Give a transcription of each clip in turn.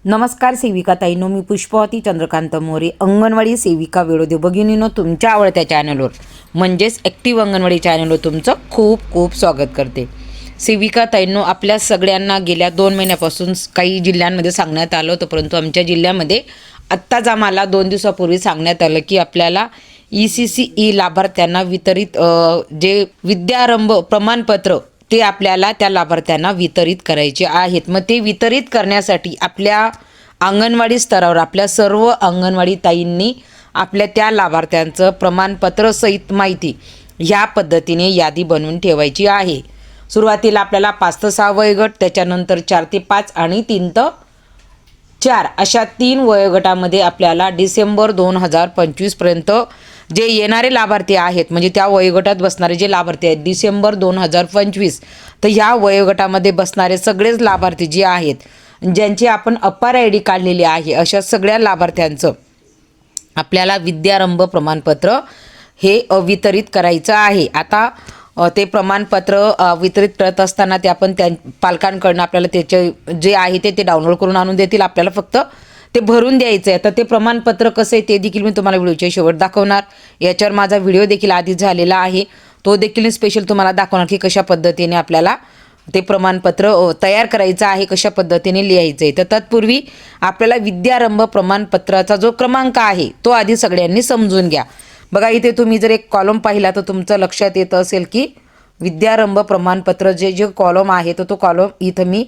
नमस्कार सेविका ताईंनो, मी पुष्पावती चंद्रकांत मोरे, अंगणवाडी सेविका विरोधी भगिनींनो, तुमच्या आवडत्या चॅनलवर म्हणजेच ॲक्टिव्ह अंगणवाडी चॅनलवर तुमचं खूप खूप स्वागत करते. सेविका ताईंनो, आपल्या सगळ्यांना गेल्या 2 महिन्यापासून काही जिल्ह्यांमध्ये सांगण्यात आलं होतं, परंतु आमच्या जिल्ह्यामध्ये आत्ताच आम्हाला 2 दिवसापूर्वी सांगण्यात आलं की आपल्याला ECCE लाभार्थ्यांना वितरित जे विद्यारंभ प्रमाणपत्र ते आपल्याला त्या लाभार्थ्यांना वितरित करायचे आहेत. मग ते वितरित करण्यासाठी आपल्या अंगणवाडी स्तरावर आपल्या सर्व अंगणवाडी ताईंनी आपल्या त्या लाभार्थ्यांचं प्रमाणपत्र सहित माहिती ह्या पद्धतीने यादी बनवून ठेवायची आहे. सुरुवातीला आपल्याला 5 ते 6 वयोगट, त्याच्यानंतर 4 ते 5 आणि 3 ते 4 अशा 3 वयोगटामध्ये आपल्याला डिसेंबर 2025 पर्यंत जे येणारे लाभार्थी आहेत, म्हणजे त्या वयोगटात बसणारे जे लाभार्थी आहेत डिसेंबर 2025, तर ह्या वयोगटामध्ये बसणारे सगळेच लाभार्थी जे आहेत, ज्यांची आपण अपार ID काढलेली आहे, अशा सगळ्या लाभार्थ्यांचं आपल्याला विद्यारंभ प्रमाणपत्र हे वितरित करायचं आहे. आता ते प्रमाणपत्र वितरित करत असताना ते आपण त्या पालकांकडून आपल्याला त्याचे जे आहे ते डाउनलोड करून आणून देतील. आपल्याला फक्त ते भरून द्यायचं आहे. तर ते प्रमाणपत्र कसं आहे ते देखील मी तुम्हाला व्हिडिओच्या शेवट दाखवणार. याच्यावर माझा व्हिडिओ देखील आधी झालेला आहे, तो देखील स्पेशल तुम्हाला दाखवणार की कशा पद्धतीने आपल्याला ते प्रमाणपत्र तयार करायचं आहे, कशा पद्धतीने लिहायचं आहे. तर तत्पूर्वी आपल्याला विद्यारंभ प्रमाणपत्राचा जो क्रमांक आहे तो आधी सगळ्यांनी समजून घ्या. बघा, इथे तुम्ही जर एक कॉलम पाहिला तर तुमचं लक्षात येतं असेल की विद्यारंभ प्रमाणपत्र जे कॉलम आहे तो कॉलम इथं मी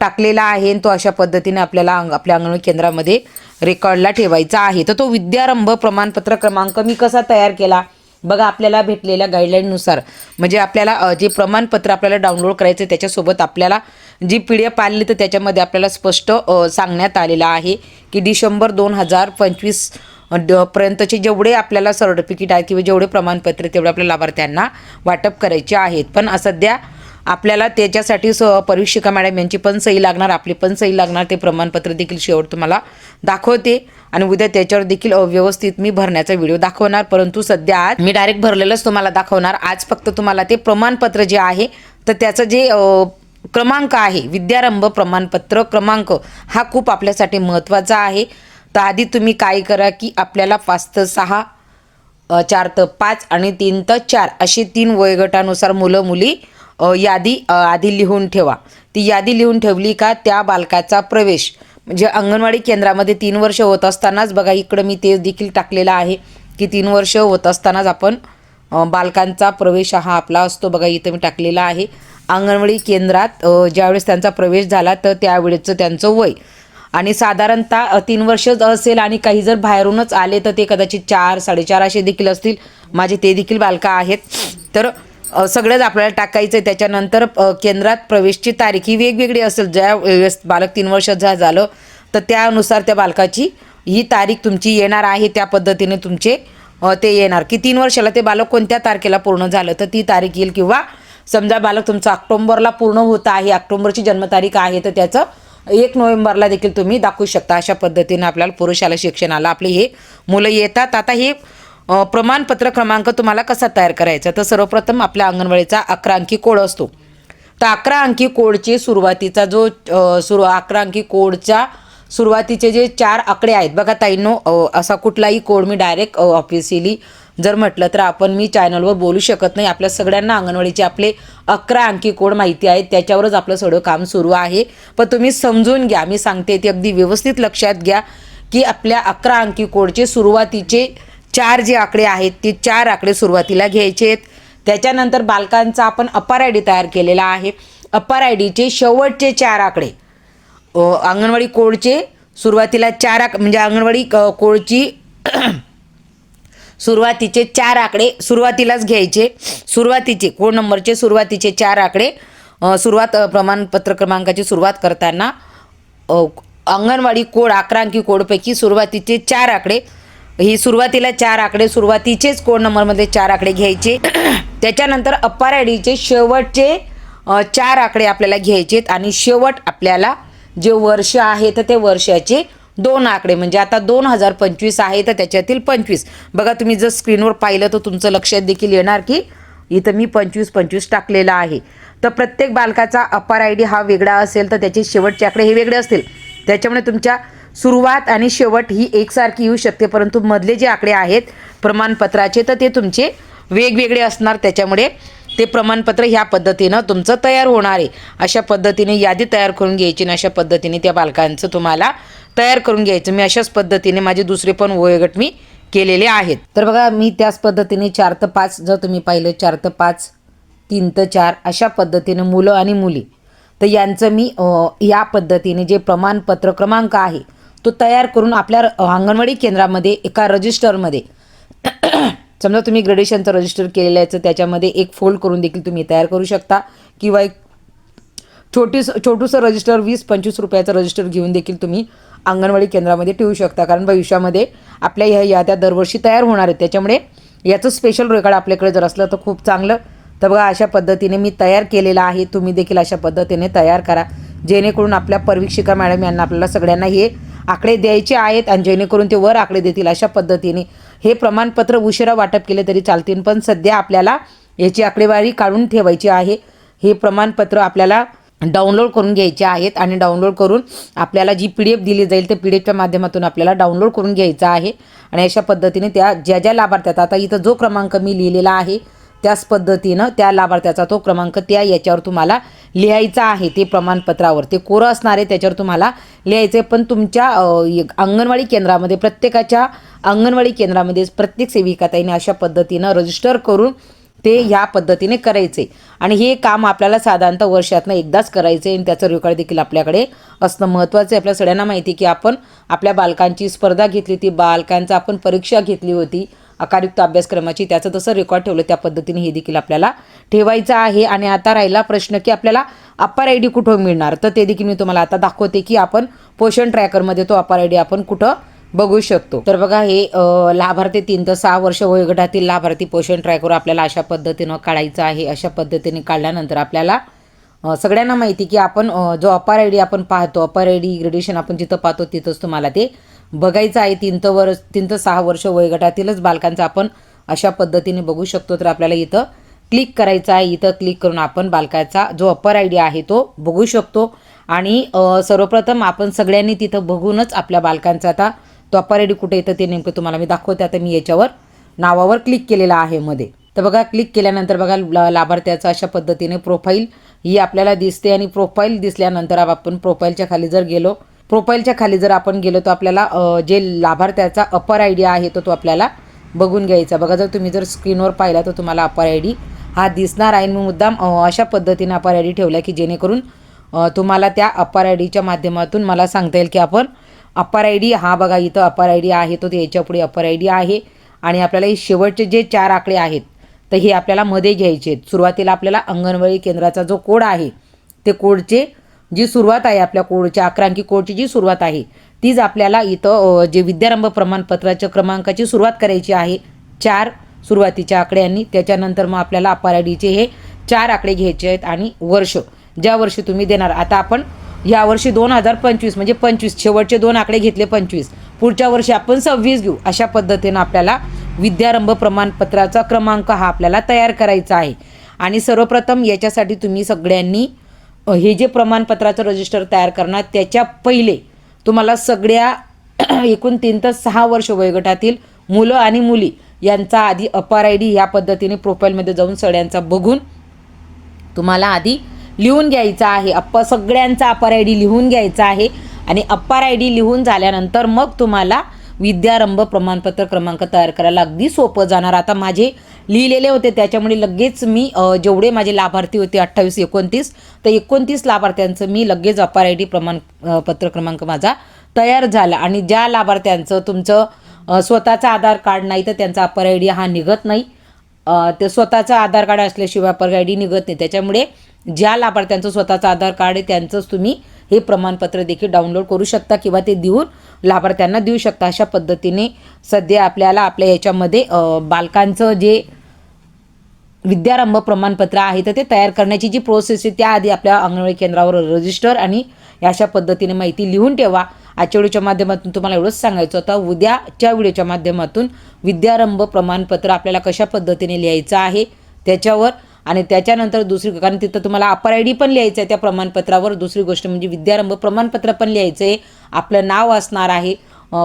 टाकलेला आहे. तो अशा पद्धतीने आपल्याला आपल्या अंगणवाडी केंद्रामध्ये रेकॉर्डला ठेवायचा आहे. तर तो विद्यारंभ प्रमाणपत्र क्रमांक मी कसा तयार केला, बघा, आपल्याला भेटलेल्या गाईडलाईननुसार, म्हणजे आपल्याला जे प्रमाणपत्र आपल्याला डाउनलोड करायचं त्याच्यासोबत आपल्याला जी PDF आलेली तर त्याच्यामध्ये आपल्याला स्पष्ट सांगण्यात आलेलं आहे की डिसेंबर 2025 पर्यंतचे जेवढे आपल्याला सर्टिफिकेट आहेत किंवा जेवढे प्रमाणपत्र तेवढे आपल्या लाभार्थ्यांना वाटप करायचे आहेत. पण सध्या आपल्याला त्याच्यासाठी परीक्षिका मॅडम यांची पण सही लागणार, आपली पण सही लागणार. ते प्रमाणपत्र देखील शेवट तुम्हाला दाखवते आणि उद्या त्याच्यावर देखील व्यवस्थित मी भरण्याचा व्हिडिओ दाखवणार. परंतु सध्या आज मी डायरेक्ट भरलेलंच तुम्हाला दाखवणार. आज फक्त तुम्हाला ते प्रमाणपत्र जे आहे तर त्याचं जे क्रमांक आहे, विद्यारंभ प्रमाणपत्र क्रमांक, हा खूप आपल्यासाठी महत्त्वाचा आहे. तर आधी तुम्ही काय करा की आपल्याला 5 ते 6, 4 ते 5 आणि 3 ते 4 असे 3 वयोगटानुसार मुलं मुली यादी आधी लिहून ठेवा. ती यादी लिहून ठेवली का त्या बालकाचा प्रवेश म्हणजे अंगणवाडी केंद्रामध्ये 3 वर्ष होत असतानाच, बघा इकडं मी ते देखील टाकलेलं आहे की 3 वर्ष होत असतानाच आपण बालकांचा प्रवेश हा आपला असतो. बघा इथं मी टाकलेला आहे. अंगणवाडी केंद्रात ज्यावेळेस त्यांचा प्रवेश झाला तर त्यावेळेचं त्यांचं वय आणि साधारणतः 3 वर्ष असेल आणि काही जर बाहेरूनच आले तर ते कदाचित 4, 4.5 असे देखील असतील. माझे ते देखील बालकं आहेत. तर सगळंच आपल्याला टाकायचं आहे. त्याच्यानंतर केंद्रात प्रवेशची तारीख ही वेगवेगळी असेल. ज्या वेळेस बालक 3 वर्ष झालं तर त्यानुसार त्या बालकाची ही तारीख तुमची येणार आहे. त्या पद्धतीने तुमचे ते येणार की 3 वर्षाला ते बालक कोणत्या तारखेला पूर्ण झालं तर ती तारीख येईल. किंवा समजा बालक तुमचं ऑक्टोबरला पूर्ण होत आहे, ऑक्टोबरची जन्मतारीख आहे, तर त्याचं 1 नोव्हेंबरला देखील तुम्ही दाखवू शकता. अशा पद्धतीने आपल्याला पुरुषाला शिक्षणाला आपले हे मुलं येतात. आता हे प्रमाणपत्र क्रमांक तुम्हाला कसा तयार करायचा, तर सर्वप्रथम आपल्या अंगणवाडीचा 11 अंकी कोड असतो. तर 11 अंकी कोडचे सुरुवातीचा जो 11 अंकी कोडच्या सुरुवातीचे जे 4 आकडे आहेत, बघा ताईंनो, असा कुठलाही कोड मी डायरेक्ट ऑफिशियली जर म्हटलं तर मी चॅनलवर बोलू शकत नाही. आपल्या सगळ्यांना अंगणवाडीचे आपले 11 अंकी कोड माहिती आहेत, त्याच्यावरच आपलं सगळं काम सुरू आहे. पण तुम्ही समजून घ्या, मी सांगते ते अगदी व्यवस्थित लक्षात घ्या की आपल्या 11 अंकी कोडचे सुरुवातीचे 4 जे आकडे आहेत ते 4 आकडे सुरुवातीला घ्यायचे आहेत. त्याच्यानंतर बालकांचा आपण अपार ID तयार केलेला आहे. अपार IDचे शेवटचे 4 आकडे अंगणवाडी कोडचे सुरुवातीला 4 म्हणजे अंगणवाडी कोडची सुरुवातीचे 4 आकडे सुरुवातीलाच घ्यायचे. सुरुवातीचे कोड नंबरचे सुरुवातीचे 4 आकडे प्रमाणपत्र क्रमांकाची सुरुवात करताना अंगणवाडी कोड 11 अंकी कोडपैकी सुरुवातीचे 4 आकडे, ही सुरुवातीला 4 आकडे सुरुवातीचेच कोड नंबरमध्ये 4 आकडे घ्यायचे. त्याच्यानंतर अपार IDचे शेवटचे 4 आकडे आपल्याला घ्यायचेत आणि शेवट आपल्याला जे वर्ष आहे तर ते वर्षाचे 2 आकडे, म्हणजे आता 2025 आहे तर त्याच्यातील 25. बघा तुम्ही जर स्क्रीनवर पाहिलं तर तुमचं लक्षात देखील येणार की इथं मी 25 टाकलेला आहे. तर प्रत्येक बालकाचा अपार ID हा वेगळा असेल तर त्याचे शेवटचे आकडे हे वेगळे असतील. त्याच्यामुळे तुमच्या सुरुवात आणि शेवट ही एकसारखी येऊ शकते, परंतु मधले जे आकडे आहेत प्रमाणपत्राचे तर ते तुमचे वेगवेगळे असणार. त्याच्यामुळे ते प्रमाणपत्र ह्या पद्धतीनं तुमचं तयार होणार आहे. अशा पद्धतीने यादी तयार करून घ्यायची आणि अशा पद्धतीने त्या बालकांचं तुम्हाला तयार करून घ्यायचं. मी अशाच पद्धतीने माझे दुसरे पण वयोगट मी केलेले आहेत. तर बघा मी त्याच पद्धतीने 4 ते 5 जर तुम्ही पाहिलं 4 ते 5, 3 ते 4 अशा पद्धतीने मुलं आणि मुली तर यांचं मी या पद्धतीने जे प्रमाणपत्र क्रमांक आहे तो तयार करून आपल्या अंगणवाडी केंद्रामध्ये एका रजिस्टरमध्ये समजा तुम्ही ग्रेडेशनचं रजिस्टर केलेलं आहे तर त्याच्यामध्ये एक फोल्ड करून देखील तुम्ही तयार करू शकता, किंवा एक छोटूसं रजिस्टर 20-25 रुपयाचं रजिस्टर घेऊन देखील तुम्ही अंगणवाडी केंद्रामध्ये ठेवू शकता. कारण भविष्यामध्ये आपल्या ह्या याद्या दरवर्षी तयार होणार आहेत, त्याच्यामुळे याचं स्पेशल रेकॉर्ड आपल्याकडे जर असलं तर खूप चांगलं. तर बघा अशा पद्धतीने मी तयार केलेलं आहे. तुम्ही देखील अशा पद्धतीने तयार करा, जेणेकरून आपल्या परीक्षिका मॅडम यांना आपल्याला सगळ्यांना हे आकडे द्यायचे आहेत आणि जेणेकरून ते वर आकडे देतील. अशा पद्धतीने हे प्रमाणपत्र उशिरा वाटप केले तरी चालतील, पण सध्या आपल्याला याची आकडेवारी काढून ठेवायची आहे. हे प्रमाणपत्र आपल्याला डाउनलोड करून घ्यायचे आहेत आणि डाउनलोड करून आपल्याला जी PDF दिली जाईल त्या PDFच्या माध्यमातून आपल्याला डाउनलोड करून घ्यायचं आहे. आणि अशा पद्धतीने त्या ज्या लाभार्थ्याचा आता इथं जो क्रमांक मी लिहिलेला आहे त्याच पद्धतीनं त्या लाभार्थ्याचा तो क्रमांक त्या याच्यावर तुम्हाला लिहायचा आहे. ते प्रमाणपत्रावर ते कोरं असणार आहे, त्याच्यावर तुम्हाला लिहायचं आहे. पण तुमच्या अंगणवाडी केंद्रामध्ये प्रत्येकाच्या अंगणवाडी केंद्रामध्ये प्रत्येक सेविकाताईने अशा पद्धतीनं रजिस्टर करून ते ह्या पद्धतीने करायचे. आणि हे काम आपल्याला साधारणतः वर्षातनं एकदाच करायचं आहे आणि त्याचं रेकॉर्ड देखील आपल्याकडे असणं महत्त्वाचं आहे. आपल्या सगळ्यांना माहिती की आपण आपल्या बालकांची स्पर्धा घेतली होती, बालकांचा आपण परीक्षा घेतली होती आकारयुक्त अभ्यासक्रमाची, त्याचं तसं रेकॉर्ड ठेवलं त्या पद्धतीने हे देखील आपल्याला ठेवायचं आहे. आणि आता राहिला प्रश्न की आपल्याला अप्पर ID कुठं मिळणार, तर ते देखील मी तुम्हाला आता दाखवते की आपण पोषण ट्रॅकरमध्ये तो अप्पर ID आपण कुठं बघू शकतो. तर बघा हे लाभार्थी 3 ते 6 वर्ष वयोगटातील लाभार्थी पोषण ट्रॅकवर आपल्याला अशा पद्धतीनं काढायचं आहे. अशा पद्धतीने काढल्यानंतर आपल्याला सगळ्यांना माहिती की आपण जो अप्पर ID आपण पाहतो, अप्पर ID ग्रेडेशन आपण जिथं पाहतो तिथंच तुम्हाला ते बघायचं आहे. 3 ते 6 वर्ष वयोगटातीलच बालकांचं आपण अशा पद्धतीने बघू शकतो. तर आपल्याला इथं क्लिक करायचं आहे. इथं क्लिक करून आपण बालकाचा जो अप्पर ID आहे तो बघू शकतो. आणि सर्वप्रथम आपण सगळ्यांनी तिथं बघूनच आपल्या बालकांचा आता तो अप्पर ID कुठे येतं ते नेमकं तुम्हाला मी दाखवते. आता मी याच्यावर नावावर क्लिक केलेलं आहे मध्ये. तर बघा क्लिक केल्यानंतर बघा लाभार्थ्याचं अशा पद्धतीने प्रोफाईल ही आपल्याला दिसते. आणि प्रोफाईल दिसल्यानंतर आपण प्रोफाईलच्या खाली जर गेलो, प्रोफाईलच्या खाली जर आपण गेलो तर आपल्याला जे लाभार्थ्याचा अप्पर ID आहे तो आपल्याला बघून घ्यायचा. बघा जर तुम्ही जर स्क्रीनवर पाहिला तर तुम्हाला अप्पर ID हा दिसणार आहे. मी मुद्दाम अशा पद्धतीने अप्पर ID ठेवला की जेणेकरून तुम्हाला त्या अप्पर IDच्या माध्यमातून मला सांगता येईल की आपण अप्पर ID हा बघा इथं अप्पर ID आहे तो याच्या पुढे अप्पर ID आहे. आणि आपल्याला हे शेवटचे जे 4 आकडे आहेत तर हे आपल्याला मध्ये घ्यायचे आहेत. सुरुवातीला आपल्याला अंगणवाडी केंद्राचा जो कोड आहे ते कोडचे जी सुरुवात आहे आपल्या कोडच्या 11 अंकी कोडची जी सुरुवात आहे तीच आपल्याला इथं जे विद्यारंभ प्रमाणपत्राच्या क्रमांकाची सुरुवात करायची आहे 4 सुरुवातीच्या आकड्यांनी. त्याच्यानंतर मग आपल्याला अप्पर IDचे हे 4 आकडे घ्यायचे आहेत आणि वर्ष ज्या वर्षी तुम्ही देणार. आता आपण या वर्षी 2025 म्हणजे 25 शेवटचे 2 आकडे घेतले 25, पुढच्या वर्षी आपण 26 घेऊ. अशा पद्धतीनं आपल्याला विद्यारंभ प्रमाणपत्राचा क्रमांक हा आपल्याला तयार करायचा आहे. आणि सर्वप्रथम याच्यासाठी तुम्ही सगळ्यांनी हे जे प्रमाणपत्राचं रजिस्टर तयार करणार त्याच्या पहिले तुम्हाला सगळ्या एकूण 3 ते 6 वर्ष वयोगटातील मुलं आणि मुली यांचा आधी अप्पर ID ह्या पद्धतीने प्रोफाईलमध्ये जाऊन सगळ्यांचा बघून तुम्हाला आधी लिहून घ्यायचा आहे. सगळ्यांचा अप्पर ID लिहून घ्यायचा आहे. आणि अप्पर ID लिहून झाल्यानंतर मग तुम्हाला विद्यारंभ प्रमाणपत्र क्रमांक तयार करायला अगदी सोपं जाणार. आता माझे लिहिलेले होते त्याच्यामुळे लगेच मी जेवढे माझे लाभार्थी होते 28-29 तर 29 लाभार्थ्यांचं मी लगेच अप्पर ID प्रमाणपत्र क्रमांक माझा तयार झाला. आणि ज्या लाभार्थ्यांचं तुमचं स्वतःचं आधार कार्ड नाही तर त्यांचा अप्पर ID हा निघत नाही. ते स्वतःचं आधार कार्ड असल्याशिवाय अप्पर ID निघत नाही. त्याच्यामुळे ज्या लाभार्थ्यांचं स्वतःचं आधार कार्ड आहे त्यांचंच तुम्ही हे प्रमाणपत्र देखील डाउनलोड करू शकता किंवा ते देऊन लाभार्थ्यांना देऊ शकता. अशा पद्धतीने सध्या आपल्याला आपल्या याच्यामध्ये बालकांचं जे विद्यारंभ प्रमाणपत्र आहे तर ते तयार करण्याची जी प्रोसेस आहे त्याआधी आपल्या अंगणवाडी केंद्रावर रजिस्टर आणि अशा पद्धतीने माहिती लिहून ठेवा. आजच्या व्हिडिओच्या माध्यमातून तुम्हाला एवढंच सांगायचं होतं. उद्याच्या व्हिडिओच्या माध्यमातून विद्यारंभ प्रमाणपत्र आपल्याला कशा पद्धतीने लिहायचं आहे त्याच्यावर आणि त्याच्यानंतर दुसरी, कारण तिथं तुम्हाला अपर आय डी पण लिहायचं आहे त्या प्रमाणपत्रावर. दुसरी गोष्ट म्हणजे विद्यारंभ प्रमाणपत्र पण लिहायचं आहे. आपलं नाव असणार आहे,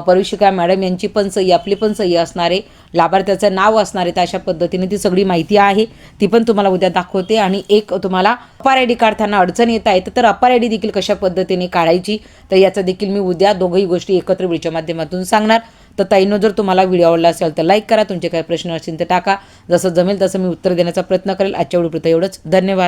परीक्षिका मॅडम यांची पण सही, आपली पण सही असणार आहे, लाभार्थ्याचं नाव असणार आहे. तर अशा पद्धतीने ती सगळी माहिती आहे, ती पण तुम्हाला उद्या दाखवते. आणि एक तुम्हाला अपर आय डी काढताना अडचण येत आहे तर अपर आय डी देखील कशा पद्धतीने काढायची, तर याचा देखील मी उद्या दोघंही गोष्टी एकत्र व्हिडिओच्या माध्यमातून सांगणार. तर ताईंनो, जर तुम्हाला व्हिडिओ आवडला असेल तर लाईक करा, तुमचे काही प्रश्न असतील तर टाका, जसं जमेल तसं मी उत्तर देण्याचा प्रयत्न करेल. आजच्या व्हिडिओपुरतं एवढंच. धन्यवाद.